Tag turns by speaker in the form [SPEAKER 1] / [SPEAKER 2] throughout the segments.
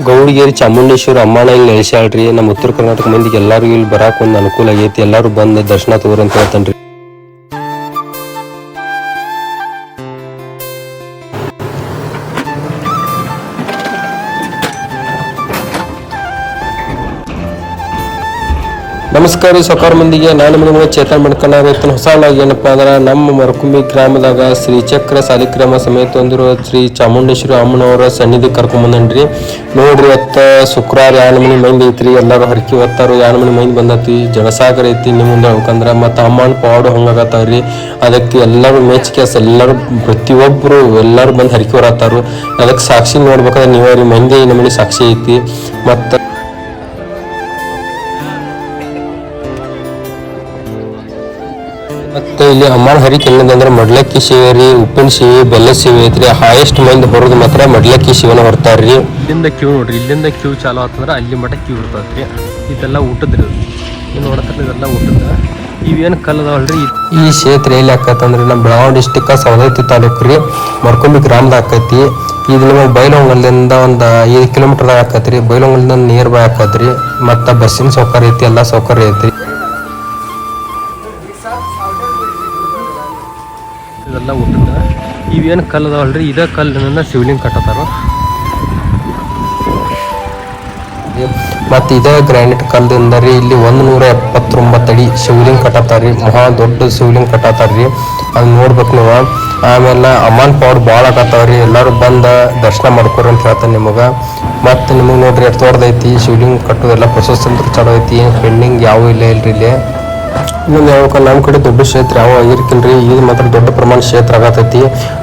[SPEAKER 1] ಗೌಡಿಗೇರಿ ಚಾಮುಂಡೇಶ್ವರಿ ಅಮ್ಮನ ಇಲ್ಲಿ ನೆಲೆಸ್ಯಾಳ್ರಿ. ನಮ್ಮ ಉತ್ತರ ಕರ್ನಾಟಕ ಮಂದಿಗೆ ಎಲ್ಲರಿಗೂ ಇಲ್ಲಿ ಬರಾಕ್ ಒಂದು ಅನುಕೂಲ ಆಗೈತಿ. ಎಲ್ಲರೂ ಬಂದು ದರ್ಶನ ತಗೋರಿ ಅಂತ ಹೇಳ್ತಾನ್ರಿ. ನಮಸ್ಕಾರ ರೀ ಸೌಕಾರ ಮಂದಿಗೆ. ನಾನು ನಿಮಗೆ ಚೇತನ್ ಮಡ್ಕನಾಗ ಇವತ್ತಿನ ಹೊಸಲಾಗಿ ಏನಪ್ಪಾ ಅಂದ್ರೆ ನಮ್ಮ ಮರಕುಂಬಿ ಗ್ರಾಮದಾಗ ಶ್ರೀ ಚಕ್ರ ಸಾಲಿಗ್ರಾಮ ಸಮೇತ ಹೊಂದಿರುವ ಶ್ರೀ ಚಾಮುಂಡೇಶ್ವರಿ ಅಮ್ಮನವರ ಸನ್ನಿಧಿ ಕರ್ಕೊಂಬಂದನ್ರಿ. ನೋಡ್ರಿ ಇವತ್ತ ಶುಕ್ರವಾರ ಯಾನಮನಿ ಮೈಂದ್ ಐತ್ರಿ. ಎಲ್ಲರೂ ಹರಕಿ ಹೊತ್ತಾರು ಯಾನಮನಿ ಮೈಂದ್ ಬಂದತಿ. ಜನಸಾಗರ ಐತಿ ನಿಮ್ಮ ಮುಂದೆ ಹೇಳ್ಬೇಕಂದ್ರ ಮತ್ತು ಅಮ್ಮನ ಪಾಡು ಹಂಗಾಗತ್ತಾವ್ರಿ. ಅದಕ್ಕೆ ಎಲ್ಲರೂ ಮೇಚಿಕೆಸ್ ಎಲ್ಲರೂ ಪ್ರತಿಯೊಬ್ಬರು ಎಲ್ಲರೂ ಬಂದು ಹರಕಿ ಹೊರತಾರು. ಅದಕ್ಕೆ ಸಾಕ್ಷಿ ನೋಡ್ಬೇಕಾದ್ರೆ ನೀವೇ ರೀ ಮಂದಿ ನಮ್ಮನಿ ಸಾಕ್ಷಿ ಐತಿ. ಮತ್ತು ಮತ್ತೆ ಇಲ್ಲಿ ಅಮ್ಮನ ಹರಿಕೆ ಏನಂದ್ರೆ ಮಡ್ಲಕ್ಕಿ ಶಿವೆ ರೀ, ಉಪ್ಪಿನ ಶಿವೆ, ಬೆಲ್ಲ ಶಿವೆ ಐತ್ರಿ. ಹೈಯೆಸ್ಟ್ ಮಂದಿ ಹೊರದು ಮಾತ್ರ ಮಡ್ಲಕ್ಕಿ ಶಿವನ ಹೊರ್ತಾರ್ರಿ. ಇಲ್ಲಿಂದ ಕ್ಯೂ ನೋಡ್ರಿ, ಇಲ್ಲಿಂದ ಕ್ಯೂ ಚಾಲು ಆತಂದ್ರೆ ಅಲ್ಲಿ ಮಟ್ಟ ಕ್ಯೂ ಇರ್ತೈತ್ರಿ. ಇದೆಲ್ಲ ಊಟದ್ರಿ, ಇದು ನೋಡತ್ರ ಇದೆಲ್ಲ ಊಟದ. ಇವೇನು ಕಲ್ಲದವಲ್ರಿ. ಈ ಕ್ಷೇತ್ರ ಎಲ್ಲಿ ಆಕತ್ತಂದ್ರೆ ನಮ್ಮ ಬೆಳಗಾವಿ ಡಿಸ್ಟಿಕ್ ಸವದತ್ತಿ ತಾಲೂಕು ರೀ, ಮರ್ಕೊಂಬಿ ಗ್ರಾಮದಾಗ ಆಕೈತಿ. ಇದು ನಮಗೆ ಬೈಲಹೊಂಗಲದಿಂದ ಒಂದು 5 ಕಿಲೋಮೀಟರ್ದಾಗ ಆಕತ್ರಿ. ಬೈಲಹೊಂಗಲದಿಂದ ನಿಯರ್ ಬೈ ಆಕತ್ರಿ. ಮತ್ತು ಬಸ್ಸಿನ ಸೌಕರ್ಯ ಐತಿ, ಎಲ್ಲ ಸೌಕರ್ಯ ಐತ್ರಿ. ಇದೆಲ್ಲ ಊಟದ. ಇವೇನು ಕಲ್ಲದವಲ್ರಿ, ಇದೇ ಕಲ್ಲಿನಿಂದ ಶಿವಲಿಂಗ ಕಟ್ಟತಾರ. ಮತ್ತು ಇದೇ ಗ್ರಾನೈಟ್ ಕಲ್ಲಿಂದ ರೀ ಇಲ್ಲಿ 179 ಅಡಿ ಶಿವಲಿಂಗ ಕಟ್ಟತಾರ್ರಿ. ಮಹಾ ದೊಡ್ಡ ಶಿವಲಿಂಗ ಕಟ್ಟತಾರ್ರಿ. ಅದು ನೋಡ್ಬೇಕು ನೀವು. ಆಮೇಲೆ ಅಮ್ಮನ್ ಪೌಡ್ ಭಾಳ ಆಗತ್ತಾವ್ರಿ. ಎಲ್ಲರೂ ಬಂದ ದರ್ಶನ ಮಾಡ್ಕೊರಿ ಅಂತ ಹೇಳ್ತಾನೆ ನಿಮಗೆ. ಮತ್ತು ನಿಮಗೆ ನೋಡ್ರಿ ಎಷ್ಟು ದೊಡ್ಡದೈತಿ ಶಿವಲಿಂಗ ಕಟ್ಟೋದೆಲ್ಲ ಪ್ರೊಸೆಸ್ ಅಂತ ಚಲೋ ಐತಿ. ಪೆಂಡಿಂಗ್ ಯಾವ ಇಲ್ಲ ಇಲ್ರಿ ಇಲ್ಲಿ. ಇನ್ನೊಂದು ಯಾವಾಗ ನಮ್ಮ ಕಡೆ ದೊಡ್ಡ ಕ್ಷೇತ್ರ ಯಾವ ಆಗಿರ್ಕಿಲ್ರಿ. ಇದು ಮಾತ್ರ ದೊಡ್ಡ ಪ್ರಮಾಣ ಕ್ಷೇತ್ರ ಆಗತೈತಿ.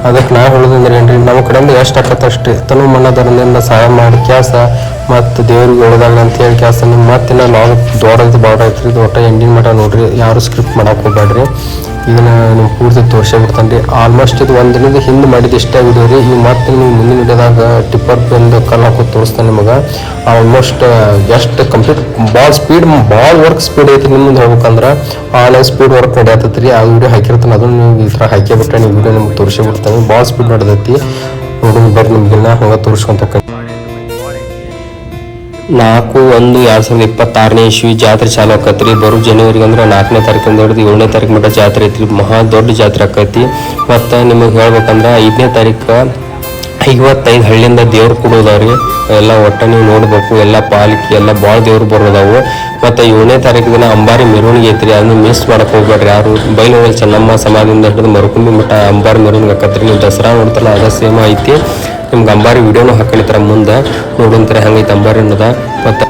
[SPEAKER 1] ಅದಕ್ಕೆ ನಾ ಹೇಳೋದಂದ್ರೆ ಏನ್ರಿ, ನಮ್ಮ ಕಡೆಯಿಂದ ಎಷ್ಟು ಆಕತ್ತೆ ಅಷ್ಟು ತನು ಮಣ್ಣದರಿಂದ ಸಹಾಯ ಮಾಡಿ ಕ್ಯಾಸ ಮತ್ತು ದೇವ್ರಿಗೆ ಒಳ್ಳೆದಾಗ ಅಂತ ಹೇಳಿ ಕ್ಯಾಸ ನಿಮ್ಮ ಮತ್ತಿನ ನಾವು ದೊಡ್ಡದು ಭಾಳ ಐತ್ರಿ. ಇದು ಒಟ್ಟು ಎಂಡಿನ ಮಠ ನೋಡ್ರಿ, ಯಾರು ಸ್ಕ್ರಿಪ್ಟ್ ಮಾಡಕ್ಕೆ ಹೋಗ್ಬೇಡ್ರಿ. ಇದನ್ನ ನಿಮ್ಗೆ ಪೂರ್ತಿ ತೋರಿಸೇ ಬಿಡ್ತಾನೆ ರೀ. ಆಲ್ಮೋಸ್ಟ್ ಇದು ಒಂದು ದಿನದ ಹಿಂದೆ ಮಾಡಿದ್ದು ಇಷ್ಟೇ ವಿಡಿಯೋ ರೀ. ಈಗ ಮತ್ತೆ ನಿಮ್ಗೆ ಮುಂದಿನ ವಿಡಿಯೋದಾಗ ಟಿಪ್ಪರ್ ಒಂದು ಕಲ್ಲು ಹಾಕೋದು ತೋರಿಸ್ತಾನೆ ನಿಮಗೆ. ಆಲ್ಮೋಸ್ಟ್ ಎಷ್ಟು ಕಂಪ್ಲೀಟ್ ಭಾಳ ವರ್ಕ್ ಸ್ಪೀಡ್ ಐತಿ. ನಿಮ್ಮ ಮುಂದೆ ಹೇಳ್ಬೇಕಂದ್ರೆ ಆನ್ಲೈನ್ ಸ್ಪೀಡ್ ವರ್ಕ್ ನಡೆಯತ್ತೈತಿ ರೀ. ಆ ವಿಡಿಯೋ ಹಾಕಿರ್ತಾನೆ, ಅದನ್ನು ನೀವು ಈ ಥರ ಹಾಕಿಬಿಟ್ರೆ ನೀವು ವಿಡಿಯೋ ನಿಮ್ಗೆ ತೋರಿಸೇ ಬಿಡ್ತಾನೆ. ಭಾಳ ಸ್ಪೀಡ್ ನಡೆದೈತಿ. ನೋಡಿ ಬರ್ರಿ ನಿಮ್ಗೆಲ್ಲ ಹಂಗೆ ತೋರಿಸ್ಕೊಂತ 4/1/2026 ಇಸ್ವಿ ಜಾತ್ರೆ ಚಾಲು ಆಕತ್ರಿ. ಬರೋ ಜನವರಿಗೆ ಅಂದ್ರೆ 4ನೇ ತಾರೀಕಿಂದ ಹಿಡಿದು 7ನೇ ತಾರೀಕು ಮಟ್ಟ ಜಾತ್ರೆ ಐತ್ರಿ. ಮಹಾ ದೊಡ್ಡ ಜಾತ್ರೆ ಆಕೈತಿ. ಮತ್ತು ನಿಮಗೆ ಹೇಳ್ಬೇಕಂದ್ರೆ 5ನೇ ತಾರೀಕು 55 ಹಳ್ಳಿಯಿಂದ ದೇವ್ರು ಕೊಡೋದವ್ರಿ. ಎಲ್ಲ ಒಟ್ಟ ನೀವು ನೋಡ್ಬೇಕು. ಎಲ್ಲ ಪಾಲಿಕೆ ಎಲ್ಲ ಭಾಳ ದೇವ್ರು ಬರೋದಾವು. ಮತ್ತು 7ನೇ ತಾರೀಕು ದಿನ ಅಂಬಾರಿ ಮೆರವಣಿಗೆ ಐತ್ರಿ. ಅದನ್ನು ಮಿಸ್ ಮಾಡಕ್ಕೆ ಹೋಗ್ಬೇಡ್ರಿ ಯಾರು. ಬೈಲಹೊಂಗಲ ಚೆನ್ನಮ್ಮ ಸಮಾಧಿಯಿಂದ ಹಿಡಿದು ಮರಕುಂಬಿ ಮಠ ಅಂಬಾರಿ ಮೆರವಣಿಗೆ ಆಕತ್ರಿ. ನೀವು ದಸರಾ ನೋಡ್ತಾರಲ್ಲ ಅದ ಸೇಮ್ ಐತಿ. ನಿಮ್ಗೆ ಅಂಬಾರಿ ವಿಡಿಯೋನು ಹಾಕೊಂಡಿರ್ತಾರ ಮುಂದೆ ನೋಡೋಂತಾರೆ ಹೆಂಗೈತೆ ಅಂಬಾರಿ ಅನ್ನೋದ. ಮತ್ತು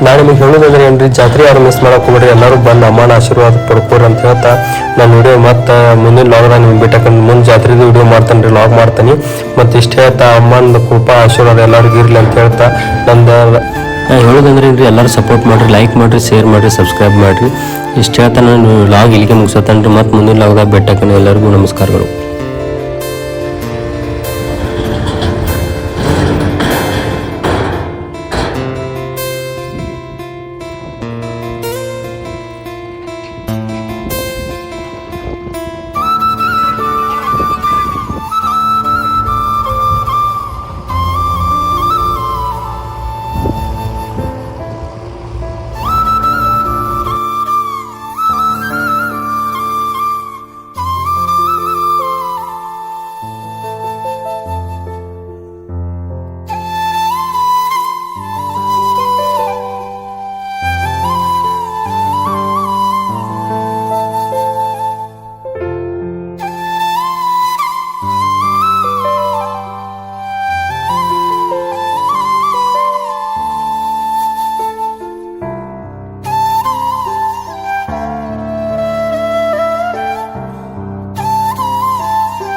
[SPEAKER 1] ನಾನು ನಿಮಗೆ ಹೇಳೋದಂದ್ರೆ ಏನ್ರಿ, ಜಾತ್ರೆ ಯಾರು ಮಿಸ್ ಮಾಡಕ್ಕೆ ಹೋಗ್ಬೇಡ್ರಿ. ಎಲ್ಲರೂ ಬಂದು ಅಮ್ಮನ ಆಶೀರ್ವಾದ ಪಡ್ಕೋರಿ ಅಂತ ಹೇಳ್ತಾ ನಾನು ವಿಡಿಯೋ ಮತ್ತು ಮುಂದಿನ ಲಾಗ್ನ ನಿಮ್ಗೆ ಬಿಟ್ಟಾಕೊಂಡು ಮುಂದೆ ಜಾತ್ರೆದು ವಿಡಿಯೋ ಮಾಡ್ತಾನೆ ರೀ, ಲಾಗ್ ಮಾಡ್ತೀನಿ. ಮತ್ತು ಇಷ್ಟು ಹೇಳ್ತಾ ಅಮ್ಮನ ಕೃಪಾ ಆಶೀರ್ವಾದ ಎಲ್ಲರಿಗೂ ಇರಲಿ ಅಂತ ಹೇಳ್ತಾ ನಂದು ಹೇಳೋದಂದ್ರೆ ಏನ್ರಿ, ಎಲ್ಲರೂ ಸಪೋರ್ಟ್ ಮಾಡಿರಿ, ಲೈಕ್ ಮಾಡಿರಿ, ಶೇರ್ ಮಾಡಿರಿ, ಸಬ್ಸ್ಕ್ರೈಬ್ ಮಾಡಿರಿ. ಇಷ್ಟು ಹೇಳ್ತಾ ನಾನು ಲಾಗ್ ಇಲ್ಲಿಗೆ ಮುಗಿಸತ್ತೇನೆ ರೀ. ಮತ್ತು ಮುಂದಿನ ಲಾಗ್ದಾಗ ಬಿಟ್ಟಾಕೊಂಡು ಎಲ್ಲರಿಗೂ ನಮಸ್ಕಾರಗಳು.